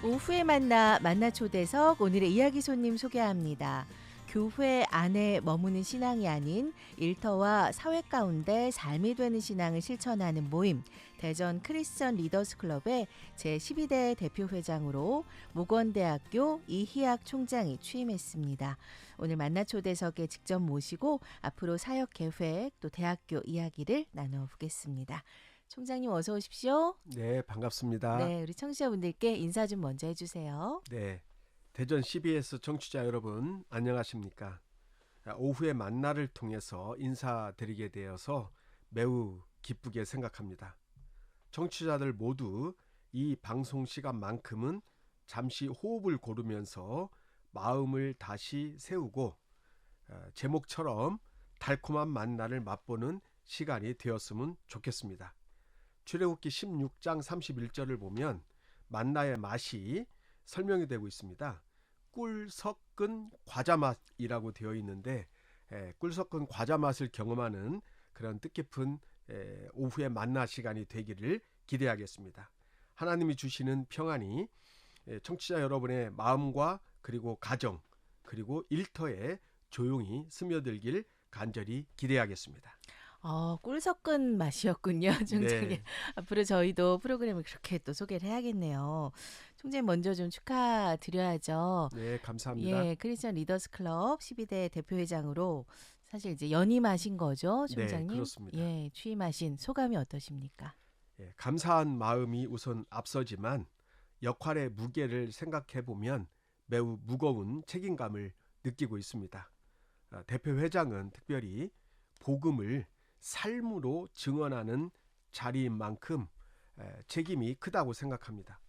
오후에 만나 초대석 오늘의 이야기 손님 소개합니다. 교회 안에 머무는 신앙이 아닌 일터와 사회 가운데 삶이 되는 신앙을 실천하는 모임, 대전 크리스천 리더스 클럽의 제12대 대표회장으로 목원대학교 이희학 총장이 취임했습니다. 오늘 만나 초대석에 직접 모시고 앞으로 사역 계획 또 대학교 이야기를 나눠보겠습니다. 총장님 어서 오십시오. 네, 반갑습니다. 네, 우리 청취자분들께 인사 좀 먼저 해주세요. 네, 대전 CBS 청취자 여러분 안녕하십니까? 오후의 만나를 통해서 인사드리게 되어서 매우 기쁘게 생각합니다. 청취자들 모두 이 방송 시간만큼은 잠시 호흡을 고르면서 마음을 다시 세우고 제목처럼 달콤한 만나를 맛보는 시간이 되었으면 좋겠습니다. 출애굽기 16장 31절을 보면 만나의 맛이 설명이 되고 있습니다. 꿀 섞은 과자 맛이라고 되어 있는데 꿀 섞은 과자 맛을 경험하는 그런 뜻깊은 오후의 만나 시간이 되기를 기대하겠습니다. 하나님이 주시는 평안이 청취자 여러분의 마음과 그리고 가정 그리고 일터에 조용히 스며들길 간절히 기대하겠습니다. 꿀 섞은 맛이었군요, 총장님. 네. 앞으로 저희도 프로그램을 그렇게 또 소개를 해야겠네요. 총장님 먼저 좀 축하드려야죠. 네, 감사합니다. 예, 크리스천 리더스 클럽 12대 대표회장으로 사실 이제 연임하신 거죠, 총장님? 네, 그렇습니다. 예, 취임하신 소감이 어떠십니까? 예, 감사한 마음이 우선 앞서지만 역할의 무게를 생각해 보면 매우 무거운 책임감을 느끼고 있습니다. 대표회장은 특별히 복음을 삶으로 증언하는 자리인 만큼 책임이 크다고 생각합니다.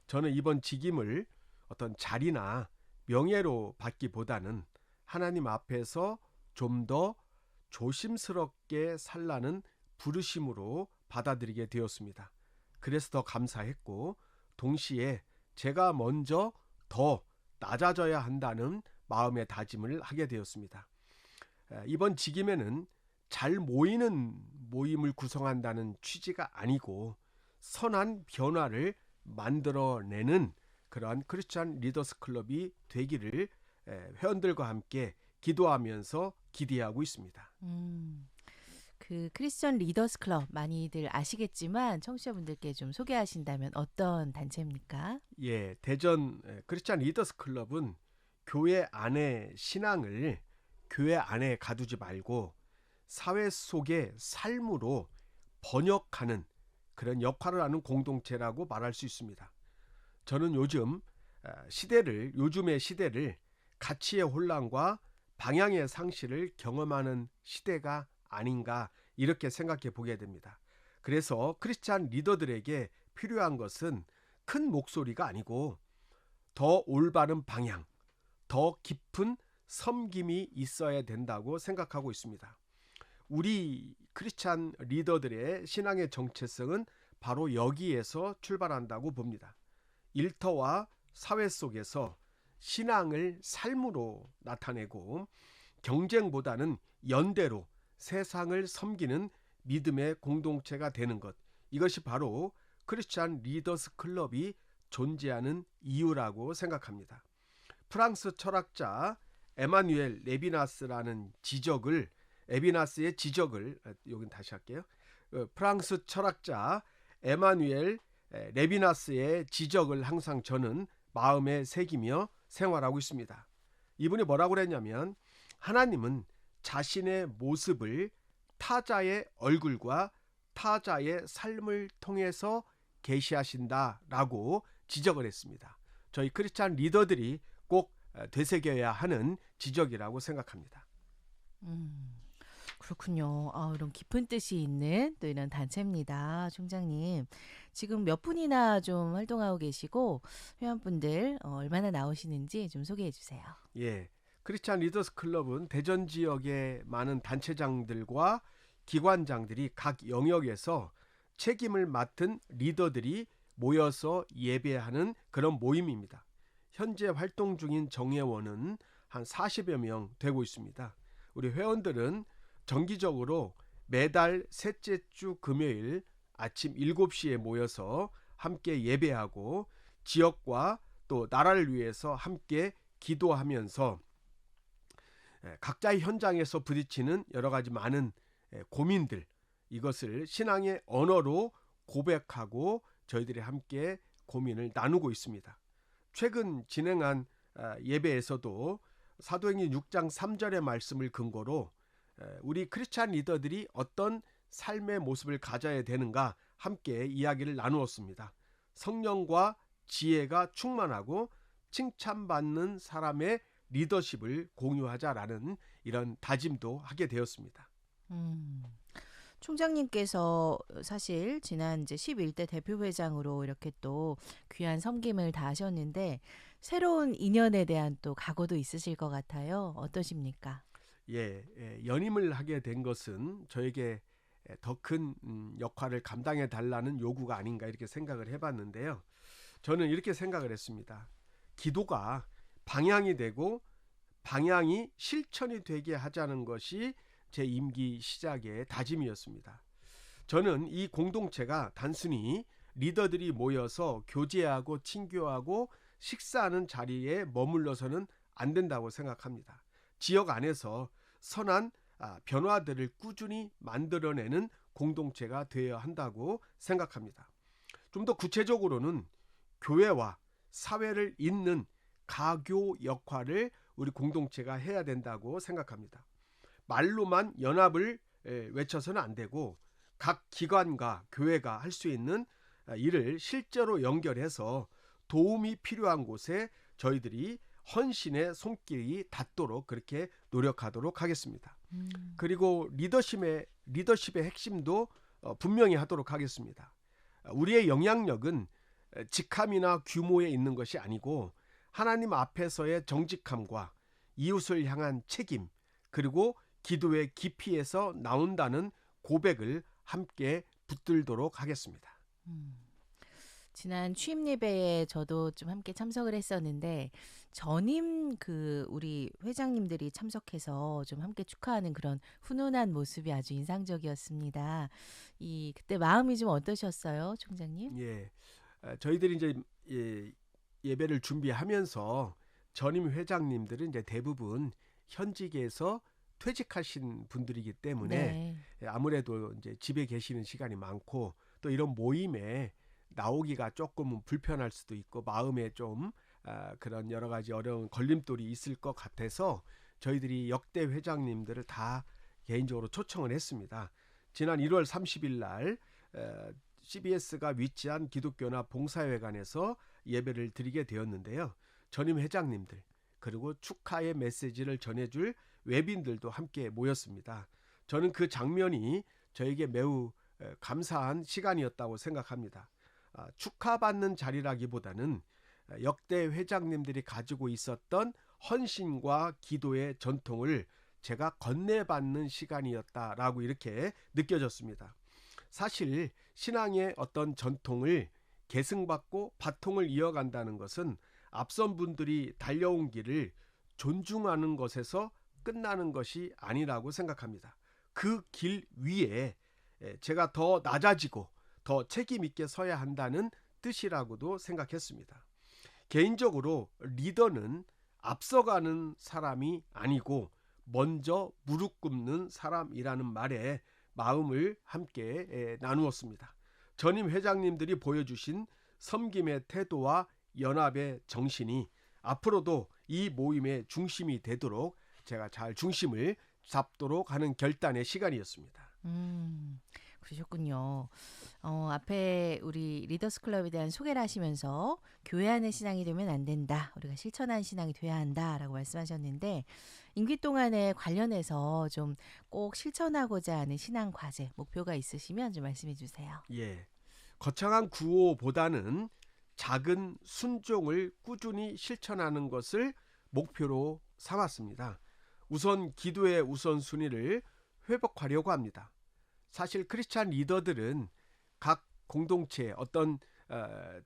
저는 이번 직임을 어떤 자리나 명예로 받기보다는 하나님 앞에서 좀 더 조심스럽게 살라는 부르심으로 받아들이게 되었습니다. 그래서 더 감사했고 동시에 제가 먼저 더 낮아져야 한다는 마음의 다짐을 하게 되었습니다. 이번 직임에는 잘 모이는 모임을 구성한다는 취지가 아니고 선한 변화를 만들어내는 그러한 크리스천 리더스 클럽이 되기를 회원들과 함께 기도하면서 기대하고 있습니다. 그 크리스천 리더스 클럽 많이들 아시겠지만 청취자분들께 좀 소개하신다면 어떤 단체입니까? 예, 대전 크리스천 리더스 클럽은 교회 안의 신앙을 교회 안에 가두지 말고 사회 속의 삶으로 번역하는 그런 역할을 하는 공동체라고 말할 수 있습니다. 저는 요즘의 시대를 가치의 혼란과 방향의 상실을 경험하는 시대가 아닌가 이렇게 생각해 보게 됩니다. 그래서 크리스찬 리더들에게 필요한 것은 큰 목소리가 아니고 더 올바른 방향, 더 깊은 섬김이 있어야 된다고 생각하고 있습니다. 우리 크리스찬 리더들의 신앙의 정체성은 바로 여기에서 출발한다고 봅니다. 일터와 사회 속에서 신앙을 삶으로 나타내고 경쟁보다는 연대로 세상을 섬기는 믿음의 공동체가 되는 것, 이것이 바로 크리스찬 리더스 클럽이 존재하는 이유라고 생각합니다. 프랑스 철학자 에마누엘 레비나스라는 에비나스의 지적을 여긴 다시 할게요. 프랑스 철학자 에마누엘 레비나스의 지적을 항상 저는 마음에 새기며 생활하고 있습니다. 이분이 뭐라고 그랬냐면 하나님은 자신의 모습을 타자의 얼굴과 타자의 삶을 통해서 계시하신다라고 지적을 했습니다. 저희 크리스찬 리더들이 꼭 되새겨야 하는 지적이라고 생각합니다. 그렇군요. 이런 깊은 뜻이 있는 또 이런 단체입니다. 총장님. 지금 몇 분이나 좀 활동하고 계시고 회원분들 얼마나 나오시는지 좀 소개해 주세요. 예, 크리스찬 리더스 클럽은 대전 지역의 많은 단체장들과 기관장들이 각 영역에서 책임을 맡은 리더들이 모여서 예배하는 그런 모임입니다. 현재 활동 중인 정회원은 한 40여 명 되고 있습니다. 우리 회원들은 정기적으로 매달 셋째 주 금요일 아침 7시에 모여서 함께 예배하고 지역과 또 나라를 위해서 함께 기도하면서 각자의 현장에서 부딪히는 여러 가지 많은 고민들, 이것을 신앙의 언어로 고백하고 저희들이 함께 고민을 나누고 있습니다. 최근 진행한 예배에서도 사도행전 6장 3절의 말씀을 근거로 우리 크리스찬 리더들이 어떤 삶의 모습을 가져야 되는가 함께 이야기를 나누었습니다. 성령과 지혜가 충만하고 칭찬받는 사람의 리더십을 공유하자라는 이런 다짐도 하게 되었습니다. 총장님께서 사실 지난 이제 11대 대표회장으로 이렇게 또 귀한 섬김을 다하셨는데 새로운 인연에 대한 또 각오도 있으실 것 같아요. 어떠십니까? 연임을 하게 된 것은 저에게 더 큰 역할을 감당해 달라는 요구가 아닌가 이렇게 생각을 해봤는데요. 저는 이렇게 생각을 했습니다. 기도가 방향이 되고 방향이 실천이 되게 하자는 것이 제 임기 시작의 다짐이었습니다. 저는 이 공동체가 단순히 리더들이 모여서 교제하고 친교하고 식사하는 자리에 머물러서는 안 된다고 생각합니다. 지역 안에서 선한 변화들을 꾸준히 만들어내는 공동체가 되어야 한다고 생각합니다. 좀 더 구체적으로는 교회와 사회를 잇는 가교 역할을 우리 공동체가 해야 된다고 생각합니다. 말로만 연합을 외쳐서는 안 되고 각 기관과 교회가 할 수 있는 일을 실제로 연결해서 도움이 필요한 곳에 저희들이 헌신의 손길이 닿도록 그렇게 노력하도록 하겠습니다. 그리고 리더십의 핵심도 분명히 하도록 하겠습니다. 우리의 영향력은 직함이나 규모에 있는 것이 아니고 하나님 앞에서의 정직함과 이웃을 향한 책임, 그리고 기도의 깊이에서 나온다는 고백을 함께 붙들도록 하겠습니다. 지난 취임 예배에 저도 좀 함께 참석을 했었는데 전임 우리 회장님들이 참석해서 좀 함께 축하하는 그런 훈훈한 모습이 아주 인상적이었습니다. 그때 마음이 좀 어떠셨어요, 총장님? 저희들이 이제 예배를 준비하면서 전임 회장님들은 이제 대부분 현직에서 퇴직하신 분들이기 때문에 아무래도 이제 집에 계시는 시간이 많고 또 이런 모임에 나오기가 조금 불편할 수도 있고 마음에 좀 그런 여러 가지 어려운 걸림돌이 있을 것 같아서 저희들이 역대 회장님들을 다 개인적으로 초청을 했습니다. 지난 1월 30일 날 CBS가 위치한 기독교연합 봉사회관에서 예배를 드리게 되었는데요. 전임 회장님들 그리고 축하의 메시지를 전해줄 외빈들도 함께 모였습니다. 저는 그 장면이 저에게 매우 감사한 시간이었다고 생각합니다. 축하받는 자리라기보다는 역대 회장님들이 가지고 있었던 헌신과 기도의 전통을 제가 건네받는 시간이었다라고 이렇게 느껴졌습니다. 사실 신앙의 어떤 전통을 계승받고 바통을 이어간다는 것은 앞선 분들이 달려온 길을 존중하는 것에서 끝나는 것이 아니라고 생각합니다. 그 길 위에 제가 더 낮아지고 더 책임 있게 서야 한다는 뜻이라고도 생각했습니다. 개인적으로 리더는 앞서가는 사람이 아니고 먼저 무릎 꿇는 사람이라는 말에 마음을 함께 나누었습니다. 전임 회장님들이 보여주신 섬김의 태도와 연합의 정신이 앞으로도 이 모임의 중심이 되도록 제가 잘 중심을 잡도록 하는 결단의 시간이었습니다. 그러셨군요. 앞에 우리 리더스 클럽에 대한 소개를 하시면서 교회 안의 신앙이 되면 안 된다. 우리가 실천한 신앙이 돼야 한다라고 말씀하셨는데 임기 동안에 관련해서 좀 꼭 실천하고자 하는 신앙 과제, 목표가 있으시면 좀 말씀해 주세요. 거창한 구호보다는 작은 순종을 꾸준히 실천하는 것을 목표로 삼았습니다. 우선 기도의 우선순위를 회복하려고 합니다. 사실 크리스찬 리더들은 각 공동체에 어떤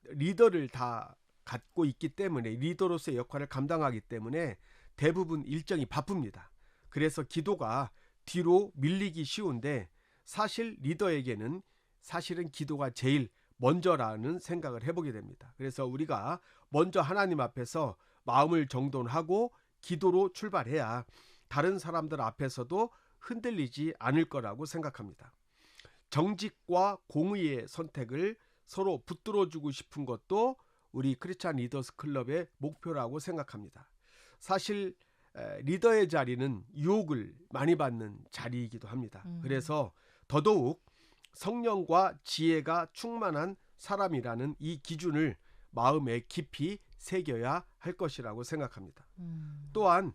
리더를 다 갖고 있기 때문에 리더로서의 역할을 감당하기 때문에 대부분 일정이 바쁩니다. 그래서 기도가 뒤로 밀리기 쉬운데 사실 리더에게는 사실은 기도가 제일 먼저라는 생각을 해보게 됩니다. 그래서 우리가 먼저 하나님 앞에서 마음을 정돈하고 기도로 출발해야 다른 사람들 앞에서도 흔들리지 않을 거라고 생각합니다. 정직과 공의의 선택을 서로 붙들어주고 싶은 것도 우리 크리스찬 리더스 클럽의 목표라고 생각합니다. 사실 리더의 자리는 유혹을 많이 받는 자리이기도 합니다. 그래서 더더욱 성령과 지혜가 충만한 사람이라는 이 기준을 마음에 깊이 새겨야 할 것이라고 생각합니다. 또한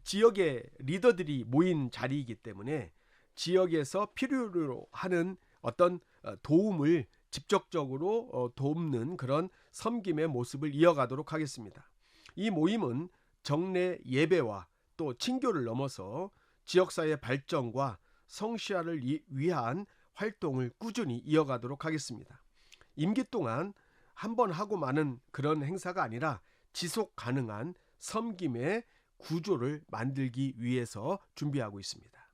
지역의 리더들이 모인 자리이기 때문에 지역에서 필요로 하는 어떤 도움을 직접적으로 돕는 그런 섬김의 모습을 이어가도록 하겠습니다. 이 모임은 정례 예배와 또 친교를 넘어서 지역사회 발전과 성시화를 위한 활동을 꾸준히 이어가도록 하겠습니다. 임기 동안 한 번 하고 마는 그런 행사가 아니라 지속 가능한 섬김의 구조를 만들기 위해서 준비하고 있습니다.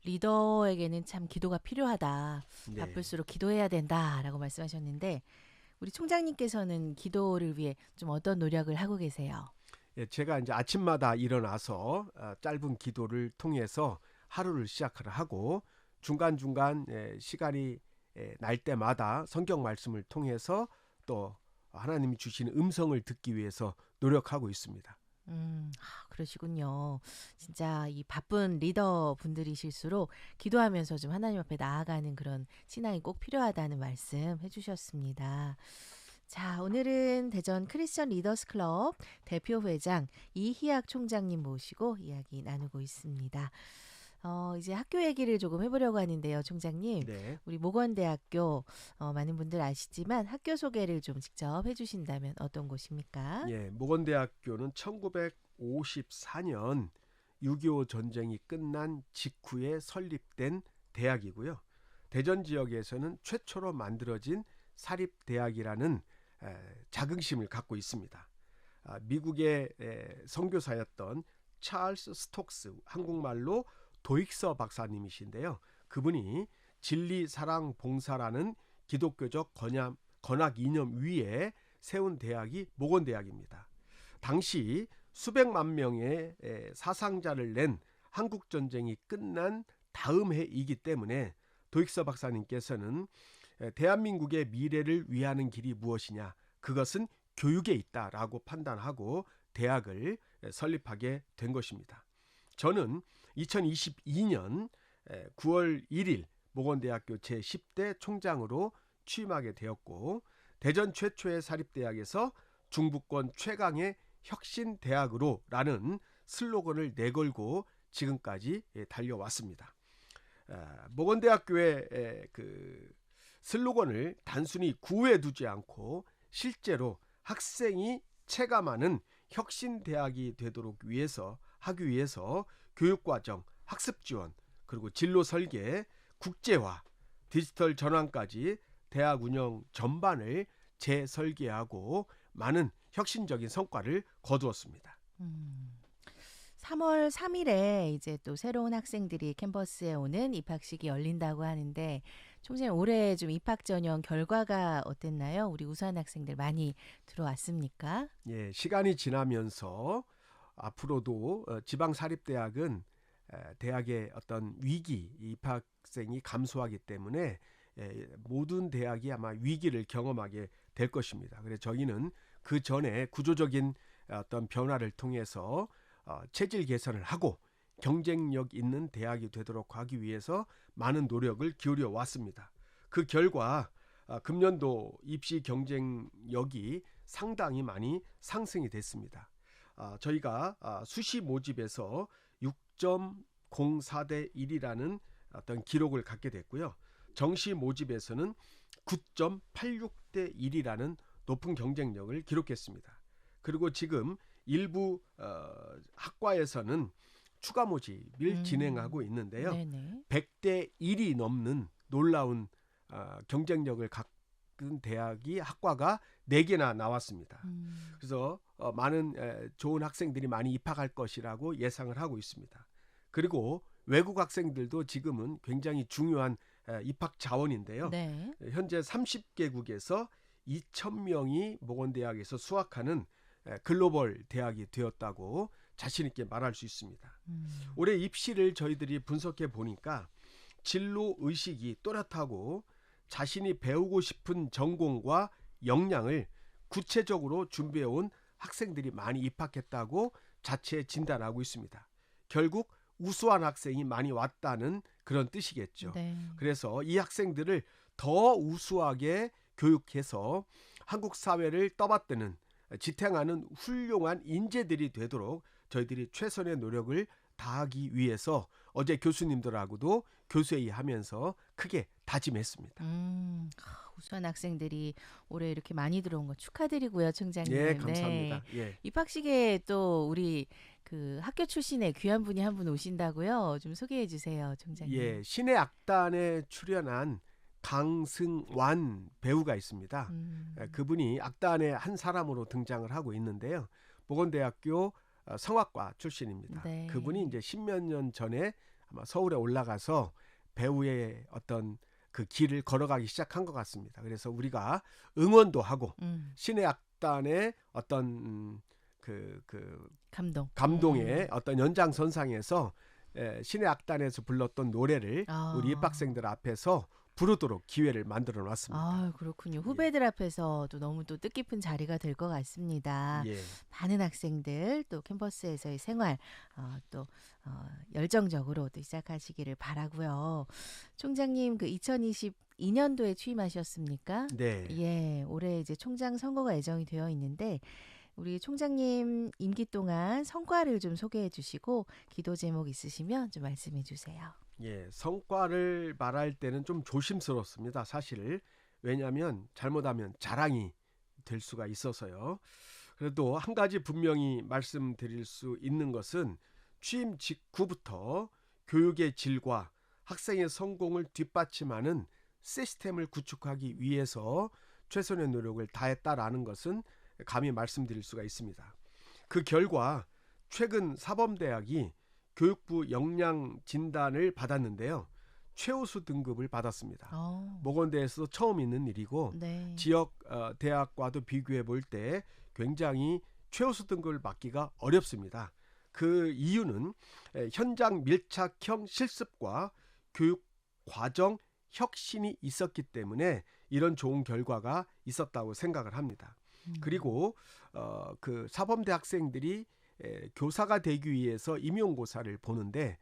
리더에게는 참 기도가 필요하다. 네. 바쁠수록 기도해야 된다라고 말씀하셨는데 우리 총장님께서는 기도를 위해 좀 어떤 노력을 하고 계세요? 예, 제가 이제 아침마다 일어나서 짧은 기도를 통해서 하루를 시작을 하고 중간중간 시간이 날 때마다 성경 말씀을 통해서 또 하나님이 주시는 음성을 듣기 위해서 노력하고 있습니다. 그러시군요. 진짜 이 바쁜 리더 분들이실수록 기도하면서 좀 하나님 앞에 나아가는 그런 신앙이 꼭 필요하다는 말씀 해주셨습니다. 자, 오늘은 대전 크리스천 리더스 클럽 대표 회장 이희학 총장님 모시고 이야기 나누고 있습니다. 이제 학교 얘기를 조금 해보려고 하는데요, 총장님. 네. 우리 모건대학교 많은 분들 아시지만 학교 소개를 좀 직접 해주신다면 어떤 곳입니까? 예, 모건대학교는 1954년 6.25 전쟁이 끝난 직후에 설립된 대학이고요. 대전 지역에서는 최초로 만들어진 사립대학이라는 자긍심을 갖고 있습니다. 미국의 선교사였던 찰스 스톡스, 한국말로 도익서 박사님이신데요. 그분이 진리, 사랑, 봉사라는 기독교적 건학 이념 위에 세운 대학이 모건대학입니다. 당시 수백만 명의 사상자를 낸 한국전쟁이 끝난 다음 해이기 때문에 도익서 박사님께서는 대한민국의 미래를 위하는 길이 무엇이냐, 그것은 교육에 있다라고 판단하고 대학을 설립하게 된 것입니다. 저는 2022년 9월 1일 모건대학교 제10대 총장으로 취임하게 되었고 대전 최초의 사립대학에서 중부권 최강의 혁신대학으로 라는 슬로건을 내걸고 지금까지 달려왔습니다. 모건대학교의 그 슬로건을 단순히 구호에 두지 않고 실제로 학생이 체감하는 혁신대학이 되도록 하기 위해서 교육과정, 학습지원, 그리고 진로 설계, 국제화, 디지털 전환까지 대학 운영 전반을 재설계하고 많은 혁신적인 성과를 거두었습니다. 3월 3일에 이제 또 새로운 학생들이 캠퍼스에 오는 입학식이 열린다고 하는데 총장님 올해 좀 입학 전형 결과가 어땠나요? 우리 우수한 학생들 많이 들어왔습니까? 예, 시간이 지나면서 앞으로도 지방 사립대학은 대학의 어떤 위기, 입학생이 감소하기 때문에 모든 대학이 아마 위기를 경험하게 될 것입니다. 그래서 저희는 그 전에 구조적인 어떤 변화를 통해서 체질 개선을 하고 경쟁력 있는 대학이 되도록 하기 위해서 많은 노력을 기울여 왔습니다. 그 결과 금년도 입시 경쟁력이 상당히 많이 상승이 됐습니다. 저희가 수시 모집에서 6.04대 1이라는 어떤 기록을 갖게 됐고요. 정시 모집에서는 9.86대 1이라는 높은 경쟁력을 기록했습니다. 그리고 지금 일부 학과에서는 추가 모집을 진행하고 있는데요. 네네. 100대 1이 넘는 놀라운 경쟁력을 갖은 대학이 학과가 4개나 나왔습니다. 그래서 많은 좋은 학생들이 많이 입학할 것이라고 예상을 하고 있습니다. 그리고 외국 학생들도 지금은 굉장히 중요한 입학 자원인데요. 네. 현재 30개국에서 2,000명이 모건대학에서 수학하는 글로벌 대학이 되었다고 자신 있게 말할 수 있습니다. 올해 입시를 저희들이 분석해 보니까 진로 의식이 또렷하고 자신이 배우고 싶은 전공과 역량을 구체적으로 준비해온 학생들이 많이 입학했다고 자체 진단하고 있습니다. 결국 우수한 학생이 많이 왔다는 그런 뜻이겠죠. 네. 그래서 이 학생들을 더 우수하게 교육해서 한국 사회를 떠받드는 지탱하는 훌륭한 인재들이 되도록 저희들이 최선의 노력을 다하기 위해서 어제 교수님들하고도 교수회의하면서 크게 다짐했습니다. 우수한 학생들이 올해 이렇게 많이 들어온 거 축하드리고요, 총장님. 예, 감사합니다. 예. 입학식에 또 우리 그 학교 출신의 귀한 분이 한 분 오신다고요. 좀 소개해 주세요, 총장님. 예, 신의 악단에 출연한 강승완 배우가 있습니다. 그분이 악단의 한 사람으로 등장을 하고 있는데요. 보건대학교 성악과 출신입니다. 네. 그분이 이제 10몇 년 전에 아마 서울에 올라가서 배우의 어떤 그 길을 걸어가기 시작한 것 같습니다. 그래서 우리가 응원도 하고 신의 악단의 어떤 그 감동의 어떤 연장선상에서 신의 악단에서 불렀던 노래를 우리 입학생들 앞에서 부르도록 기회를 만들어 놨습니다. 아, 그렇군요. 후배들 앞에서 또 너무 또 뜻깊은 자리가 될 것 같습니다. 예. 많은 학생들 또 캠퍼스에서의 생활 열정적으로 또 시작하시기를 바라고요. 총장님 그 2022년도에 취임하셨습니까? 네. 예, 올해 이제 총장 선거가 예정이 되어 있는데 우리 총장님 임기 동안 성과를 좀 소개해 주시고 기도 제목 있으시면 좀 말씀해 주세요. 예, 성과를 말할 때는 좀 조심스럽습니다. 사실 왜냐하면 잘못하면 자랑이 될 수가 있어서요. 그래도 한 가지 분명히 말씀드릴 수 있는 것은 취임 직후부터 교육의 질과 학생의 성공을 뒷받침하는 시스템을 구축하기 위해서 최선의 노력을 다했다라는 것은 감히 말씀드릴 수가 있습니다. 그 결과 최근 사범대학이 교육부 역량 진단을 받았는데요. 최우수 등급을 받았습니다. 모건대에서도 처음 있는 일이고 네. 지역 대학과도 비교해 볼 때 굉장히 최우수 등급을 받기가 어렵습니다. 그 이유는 현장 밀착형 실습과 교육 과정 혁신이 있었기 때문에 이런 좋은 결과가 있었다고 생각을 합니다. 그리고 그 사범대 학생들이 교사가 되기 위해서 임용고사를 보는데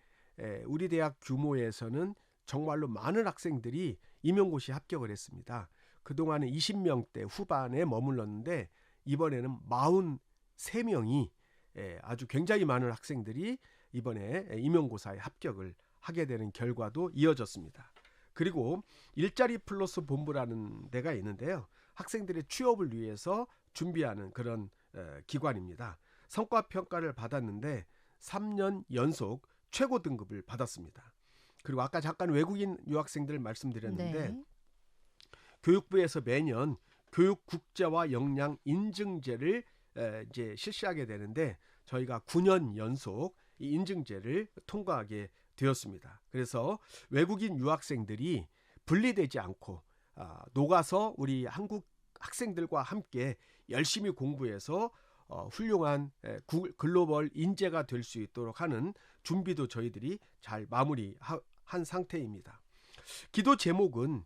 우리 대학 규모에서는 정말로 많은 학생들이 임용고시에 합격을 했습니다. 그동안은 20명대 후반에 머물렀는데 이번에는 43명이 아주 굉장히 많은 학생들이 이번에 임용고사에 합격을 하게 되는 결과도 이어졌습니다. 그리고 일자리 플러스 본부라는 데가 있는데요. 학생들의 취업을 위해서 준비하는 그런 기관입니다. 성과평가를 받았는데 3년 연속 최고 등급을 받았습니다. 그리고 아까 잠깐 외국인 유학생들 말씀드렸는데 네. 교육부에서 매년 교육 국제화 역량 인증제를 이제 실시하게 되는데 저희가 9년 연속 이 인증제를 통과하게 되었습니다. 그래서 외국인 유학생들이 분리되지 않고 녹아서 우리 한국 학생들과 함께 열심히 공부해서 훌륭한 글로벌 인재가 될 수 있도록 하는 준비도 저희들이 잘 마무리한 상태입니다. 기도 제목은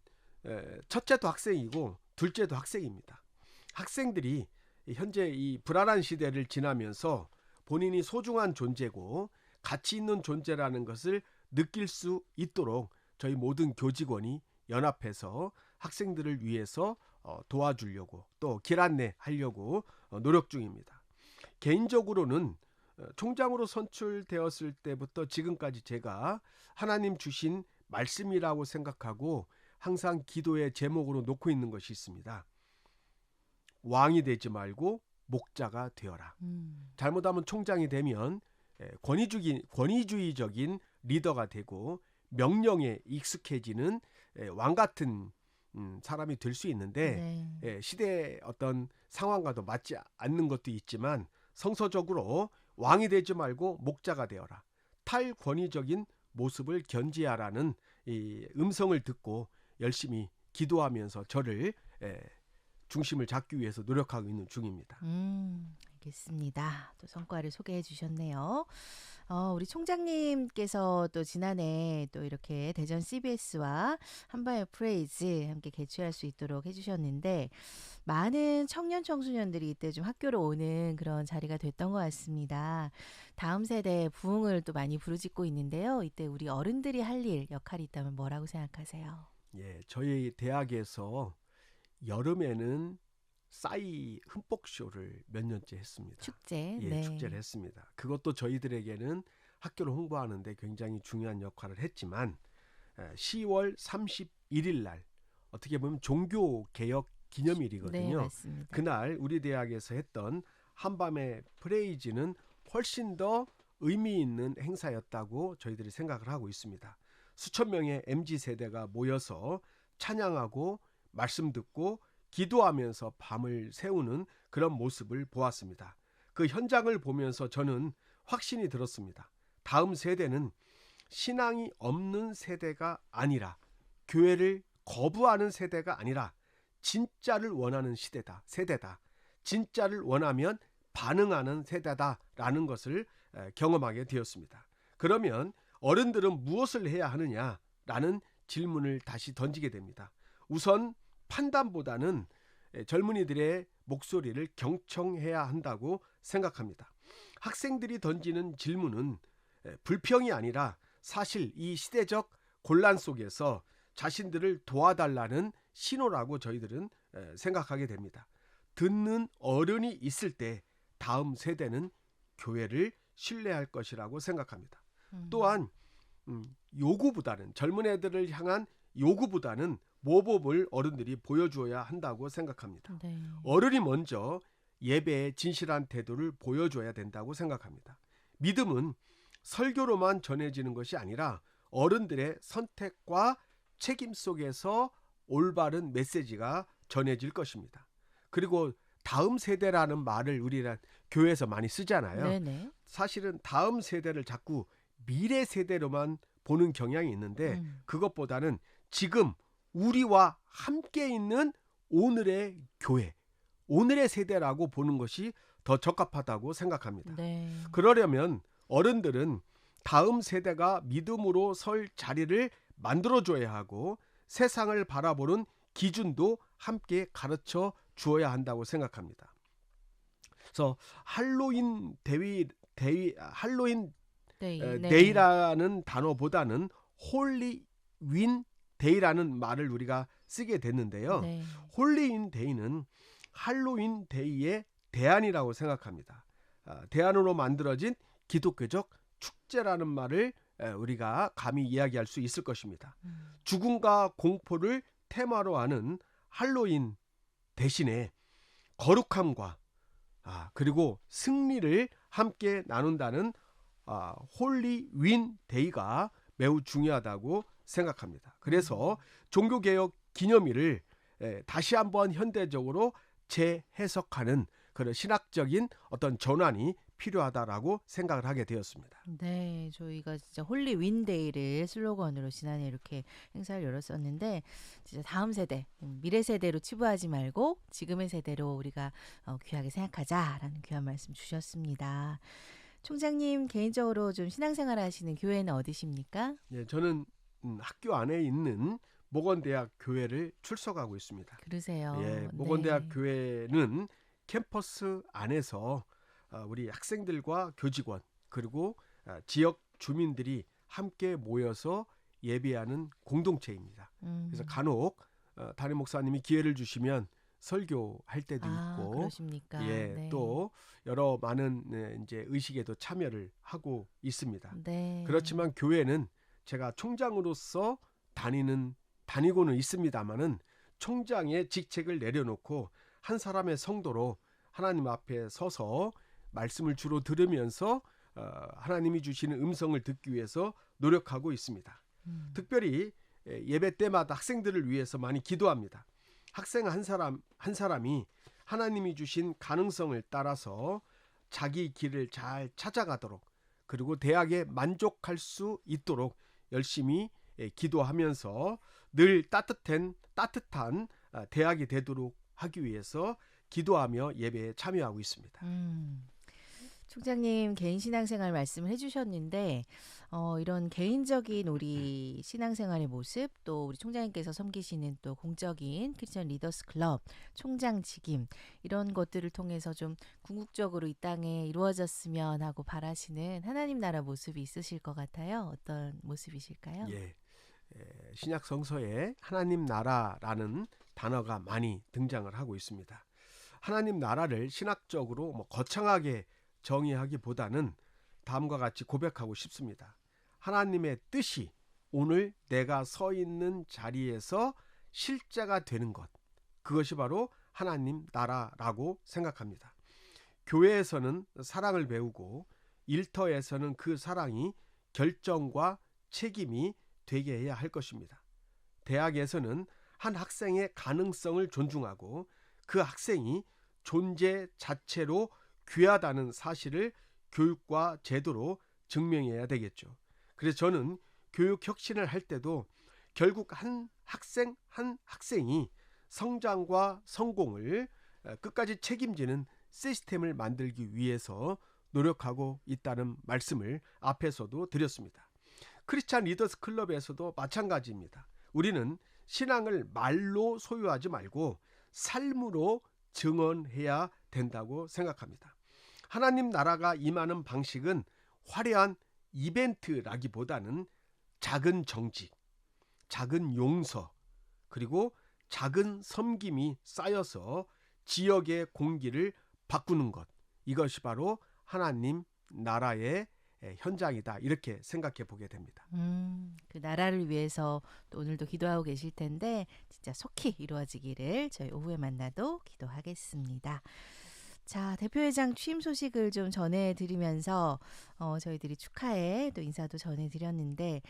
첫째도 학생이고 둘째도 학생입니다. 학생들이 현재 이 불안한 시대를 지나면서 본인이 소중한 존재고 가치 있는 존재라는 것을 느낄 수 있도록 저희 모든 교직원이 연합해서 학생들을 위해서 도와주려고 또 길 안내하려고 노력 중입니다. 개인적으로는 총장으로 선출되었을 때부터 지금까지 제가 하나님 주신 말씀이라고 생각하고 항상 기도의 제목으로 놓고 있는 것이 있습니다. 왕이 되지 말고 목자가 되어라. 잘못하면 총장이 되면 권위주의적인 리더가 되고 명령에 익숙해지는 왕 같은 사람이 될 수 있는데 시대의 어떤 상황과도 맞지 않는 것도 있지만 성서적으로 왕이 되지 말고 목자가 되어라. 탈권위적인 모습을 견지하라는 이 음성을 듣고 열심히 기도하면서 저를 중심을 잡기 위해서 노력하고 있는 중입니다. 알겠습니다. 또 성과를 소개해 주셨네요. 우리 총장님께서 또 지난해 또 이렇게 대전 CBS와 한밤의 프레이즈 함께 개최할 수 있도록 해주셨는데 많은 청년 청소년들이 이때 좀 학교로 오는 그런 자리가 됐던 것 같습니다. 다음 세대 부흥을 또 많이 부르짖고 있는데요. 이때 우리 어른들이 할 일, 역할이 있다면 뭐라고 생각하세요? 예, 저희 대학에서 여름에는 싸이 흠뻑 쇼를 몇 년째 했습니다. 축제. 예, 네. 축제를 했습니다. 그것도 저희들에게는 학교를 홍보하는데 굉장히 중요한 역할을 했지만 10월 31일 날 어떻게 보면 종교개혁 네, 기념일이거든요. 맞습니다. 그날 우리 대학에서 했던 한밤의 프레이즈는 훨씬 더 의미 있는 행사였다고 저희들이 생각을 하고 있습니다. 수천 명의 MZ세대가 모여서 찬양하고 말씀 듣고 기도하면서 밤을 새우는 그런 모습을 보았습니다. 그 현장을 보면서 저는 확신이 들었습니다. 다음 세대는 신앙이 없는 세대가 아니라 교회를 거부하는 세대가 아니라 진짜를 원하는 세대다. 진짜를 원하면 반응하는 세대다라는 것을 경험하게 되었습니다. 그러면 어른들은 무엇을 해야 하느냐라는 질문을 다시 던지게 됩니다. 우선 판단보다는 젊은이들의 목소리를 경청해야 한다고 생각합니다. 학생들이 던지는 질문은 불평이 아니라 사실 이 시대적 곤란 속에서 자신들을 도와달라는 신호라고 저희들은 생각하게 됩니다. 듣는 어른이 있을 때 다음 세대는 교회를 신뢰할 것이라고 생각합니다. 또한 요구보다는 젊은 애들을 향한 요구보다는 모범을 어른들이 보여줘야 한다고 생각합니다. 네. 어른이 먼저 예배에 진실한 태도를 보여줘야 된다고 생각합니다. 믿음은 설교로만 전해지는 것이 아니라 어른들의 선택과 책임 속에서 올바른 메시지가 전해질 것입니다. 그리고 다음 세대라는 말을 우리는 교회에서 많이 쓰잖아요. 네네. 사실은 다음 세대를 자꾸 미래 세대로만 보는 경향이 있는데 그것보다는 지금 우리와 함께 있는 오늘의 교회, 오늘의 세대라고 보는 것이 더 적합하다고 생각합니다. 네. 그러려면 어른들은 다음 세대가 믿음으로 설 자리를 만들어줘야 하고 세상을 바라보는 기준도 함께 가르쳐 주어야 한다고 생각합니다. 그래서 할로윈 데이라는 단어보다는 홀리윈 데이라는 말을 우리가 쓰게 됐는데요. 네. 홀리윈 데이는 할로윈 데이의 대안이라고 생각합니다. 대안으로 만들어진 기독교적 축제라는 말을 우리가 감히 이야기할 수 있을 것입니다. 죽음과 공포를 테마로 하는 할로윈 대신에 거룩함과 그리고 승리를 함께 나눈다는 홀리윈 데이가 매우 중요하다고 생각합니다. 그래서 종교개혁 기념일을 다시 한번 현대적으로 재해석하는 그런 신학적인 어떤 전환이 필요하다라고 생각을 하게 되었습니다. 네, 저희가 진짜 홀리 윈데이를 슬로건으로 지난해 이렇게 행사를 열었었는데 진짜 다음 세대, 미래 세대로 치부하지 말고 지금의 세대로 우리가 귀하게 생각하자라는 귀한 말씀 주셨습니다. 총장님 개인적으로 좀 신앙생활 하시는 교회는 어디십니까? 네, 저는 학교 안에 있는 목원대학 교회를 출석하고 있습니다. 그러세요. 예, 목원대학 네. 교회는 캠퍼스 안에서 우리 학생들과 교직원 그리고 지역 주민들이 함께 모여서 예배하는 공동체입니다. 그래서 간혹 담임 목사님이 기회를 주시면 설교할 때도 있고, 그러십니까? 예, 네. 또 여러 많은 이제 의식에도 참여를 하고 있습니다. 네. 그렇지만 교회는 제가 총장으로서 다니고는 있습니다만은 총장의 직책을 내려놓고 한 사람의 성도로 하나님 앞에 서서 말씀을 주로 들으면서 하나님이 주시는 음성을 듣기 위해서 노력하고 있습니다. 특별히 예배 때마다 학생들을 위해서 많이 기도합니다. 학생 한 사람이 하나님이 주신 가능성을 따라서 자기 길을 잘 찾아가도록 그리고 대학에 만족할 수 있도록 열심히 기도하면서 늘 따뜻한 대학이 되도록 하기 위해서 기도하며 예배에 참여하고 있습니다. 총장님 개인 신앙생활 말씀을 해주셨는데 이런 개인적인 우리 신앙생활의 모습, 또 우리 총장님께서 섬기시는 또 공적인 크리스천 리더스 클럽 총장 직임, 이런 것들을 통해서 좀 궁극적으로 이 땅에 이루어졌으면 하고 바라시는 하나님 나라 모습이 있으실 것 같아요. 어떤 모습이실까요? 예, 신약 성서에 하나님 나라라는 단어가 많이 등장을 하고 있습니다. 하나님 나라를 신학적으로 거창하게 정의하기보다는 다음과 같이 고백하고 싶습니다. 하나님의 뜻이 오늘 내가 서 있는 자리에서 실제가 되는 것, 그것이 바로 하나님 나라라고 생각합니다. 교회에서는 사랑을 배우고 일터에서는 그 사랑이 결정과 책임이 되게 해야 할 것입니다. 대학에서는 한 학생의 가능성을 존중하고 그 학생이 존재 자체로 귀하다는 사실을 교육과 제도로 증명해야 되겠죠. 그래서 저는 교육 혁신을 할 때도 결국 한 학생이 성장과 성공을 끝까지 책임지는 시스템을 만들기 위해서 노력하고 있다는 말씀을 앞에서도 드렸습니다. 크리스찬 리더스 클럽에서도 마찬가지입니다. 우리는 신앙을 말로 소유하지 말고 삶으로 증언해야 된다고 생각합니다. 하나님 나라가 임하는 방식은 화려한 이벤트라기보다는 작은 정직, 작은 용서, 그리고 작은 섬김이 쌓여서 지역의 공기를 바꾸는 것, 이것이 바로 하나님 나라의 현장이다, 이렇게 생각해 보게 됩니다. 그 나라를 위해서 또 오늘도 기도하고 계실 텐데 진짜 속히 이루어지기를 저희 오후에 만나도 기도하겠습니다. 자, 대표회장 취임 소식을 좀 전해드리면서 저희들이 축하해 또 인사도 전해드렸는데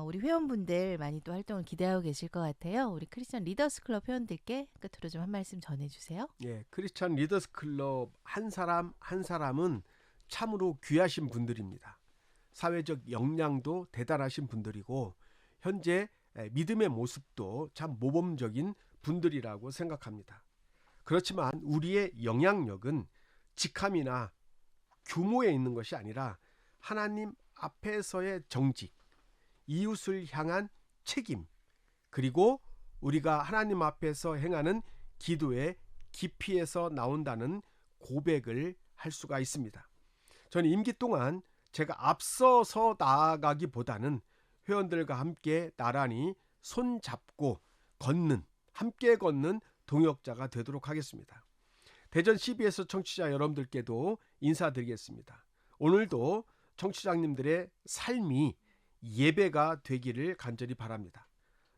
우리 회원분들 많이 또 활동을 기대하고 계실 것 같아요. 우리 크리스천 리더스 클럽 회원들께 끝으로 좀 한 말씀 전해주세요. 예, 크리스천 리더스 클럽 한 사람 한 사람은 참으로 귀하신 분들입니다. 사회적 역량도 대단하신 분들이고 현재 믿음의 모습도 참 모범적인 분들이라고 생각합니다. 그렇지만 우리의 영향력은 직함이나 규모에 있는 것이 아니라 하나님 앞에서의 정직, 이웃을 향한 책임, 그리고 우리가 하나님 앞에서 행하는 기도의 깊이에서 나온다는 고백을 할 수가 있습니다. 저는 임기 동안 제가 앞서서 나아가기보다는 회원들과 함께 나란히 손잡고 함께 걷는 동역자가 되도록 하겠습니다. 대전 CBS 청취자 여러분들께도 인사드리겠습니다. 오늘도 청취자님들의 삶이 예배가 되기를 간절히 바랍니다.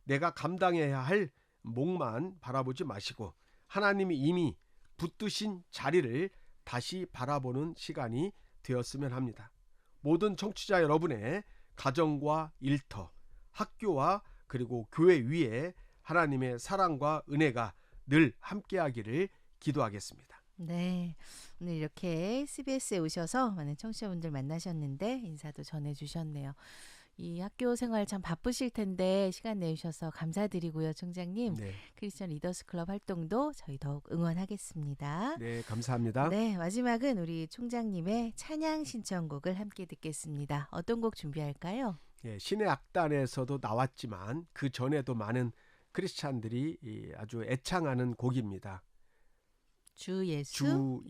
내가 감당해야 할 몫만 바라보지 마시고 하나님이 이미 붙드신 자리를 다시 바라보는 시간이 되었으면 합니다. 모든 청취자 여러분의 가정과 일터, 학교와 그리고 교회 위에 하나님의 사랑과 은혜가 늘 함께하기를 기도하겠습니다. 네, 오늘 이렇게 CBS에 오셔서 많은 청취자분들 만나셨는데 인사도 전해주셨네요. 이 학교 생활 참 바쁘실 텐데 시간 내주셔서 감사드리고요, 총장님. 네, 크리스천 리더스 클럽 활동도 저희 더욱 응원하겠습니다. 네, 감사합니다. 네, 마지막은 우리 총장님의 찬양 신청곡을 함께 듣겠습니다. 어떤 곡 준비할까요? 예, 신의 악단에서도 나왔지만 그 전에도 많은 크리스찬들이 아주 애창하는 곡입니다. 주 예수,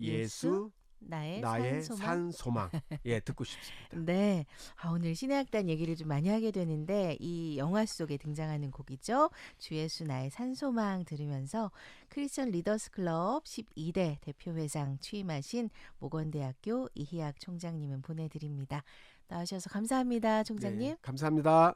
나의 나의 산소망. 예, 듣고 싶습니다. 네, 오늘 신의 악단 얘기를 좀 많이 하게 되는데 이 영화 속에 등장하는 곡이죠. 주 예수 나의 산소망 들으면서 크리스천 리더스 클럽 12대 대표회장 취임하신 모건대학교 이희학 총장님은 보내드립니다. 나와주셔서 감사합니다, 총장님. 네, 감사합니다.